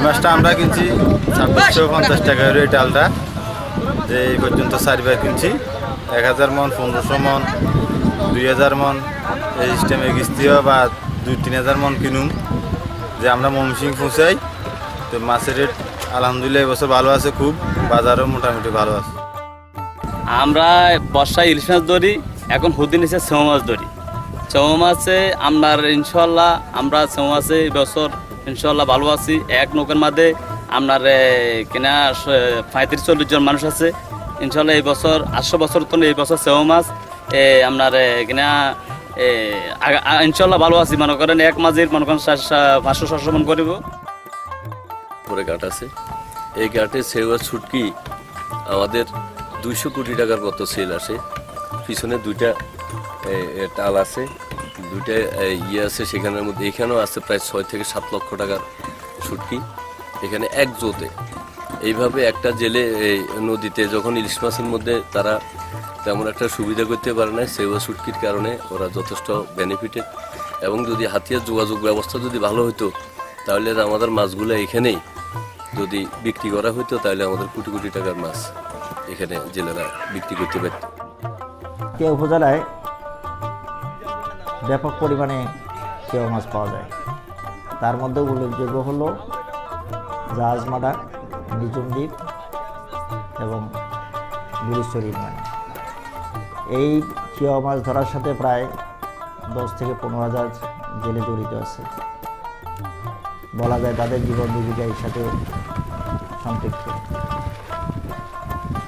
মাছটা আমরা কিনছি 2650 টাকা এই ডালটা, যে এই পর্যন্ত 4 বার কিনছি। 1000 মন, 1500 মন, 2000 মন এই সিস্টেমে কিস্তিও বা 2-3000 মন কিনুম, যে আমরা ময়মনসিংহ পৌঁছাই। তো মাছের রেট আলহামদুলিল্লাহ এবছর ভালো আছে, খুব বাজারও মোটামুটি ভালো আছে। আমরা বর্ষায় ইলিশ মাছ ধরি, এখন হুদিন এসে সেও মাছ ধরি। সেও মাছে আপনার ইনশাল্লাহ আমরা সেও মাছে এবছর ইনশাল্লাহ ভালো আছি। এক নৌকার মধ্যে আপনার কিনা 35-40 জন মানুষ আছে ইনশাল্লাহ। এই বছর 800 বছর তো এই বছর সেও মাছ আপনার কিনা ইনশাল্লাহ ভালো আছি। মনে করেন এক মাঝের মনে করেন 500-600 মন করিব। পরে ঘাট আছে, এই ঘাটে সেওয়া ছুটকি আমাদের 200 কোটি টাকার মতো সেল আসে। পিছনে 2টা টাল আছে, 2টা ইয়ে আছে, সেখানের মধ্যে এখানেও আছে প্রায় 6 থেকে 7 লক্ষ টাকার ছুটকি এখানে এক জোতে। এইভাবে একটা জেলে নদীতে যখন ইলিশ মাছের মধ্যে তারা তেমন একটা সুবিধা করতে পারে না, সেওয়া ছুটকির কারণে ওরা যথেষ্ট বেনিফিটেড। এবং যদি হাতিয়ার যোগাযোগ ব্যবস্থা যদি ভালো হতো তাহলে আমাদের মাছগুলো এখানেই যদি বিক্রি করা হতো তাহলে আমাদের কোটি কোটি টাকার মাছ এখানে জেলেরা বিক্রি করতে পারত। কেউ উপজেলায় ব্যাপক পরিমাণে কেউ মাছ পাওয়া যায়। তার মধ্যে উল্লেখযোগ্য হলো জাহাজমাডা, নিজুম দ্বীপ এবং গুলিশ্বরী ইউনিয়ন। এই কেওয়া মাছ ধরার সাথে প্রায় 10 থেকে 15,000 জেলে জড়িত আছে। বলা যায় তাদের জীবন জীবিকা এর সাথে সম্পৃক্ত।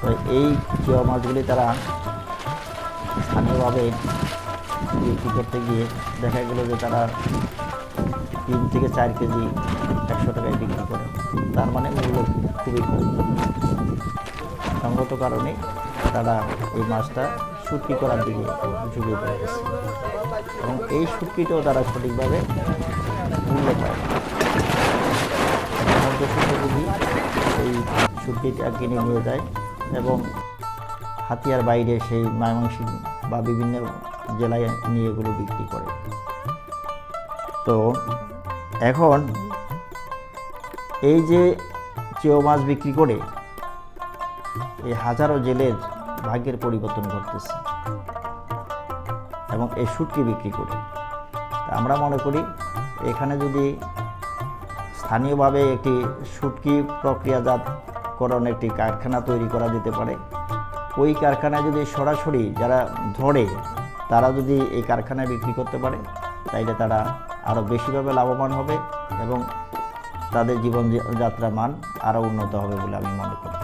তো এই কেওয়া মাছগুলি তারা স্থানীয়ভাবে বিক্রি করতে গিয়ে দেখা গেল যে তারা 3 থেকে 4 কেজি 100 টাকায় বিক্রি করে। তার মানে মূল্য খুবই কম। সঙ্গত কারণে তারা এই মাছটা শুটকি করার দিকে ঝুঁকে পড়ে গেছে এবং এই শুটকিটাও তারা সঠিকভাবে মূল্য পায়। মধ্যস্থভোগী এই শুটকিটা কিনে নিয়ে যায় এবং হাতিয়ার বাইরে সেই ময়মনসিংহ বা বিভিন্ন জেলায় নিয়ে এগুলো বিক্রি করে। তো এখন এই যে কেও মাছ বিক্রি করে এই হাজারো জেলের ভাগ্যের পরিবর্তন ঘটতেছে এবং এই শুটকি বিক্রি করে আমরা মনে করি এখানে যদি স্থানীয়ভাবে একটি শুটকি প্রক্রিয়াজাতকরণ একটি কারখানা তৈরি করা যেতে পারে। ওই কারখানায় যদি সরাসরি যারা ধরে তারা যদি এই কারখানায় বিক্রি করতে পারে তাইলে তারা আরও বেশিভাবে লাভবান হবে এবং তাদের জীবনযাত্রার মান আরও উন্নত হবে বলে আমি মনে করি।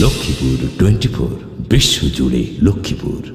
লক্ষ্মীপুর 24 বিশ্বজুড়ে লক্ষ্মীপুর।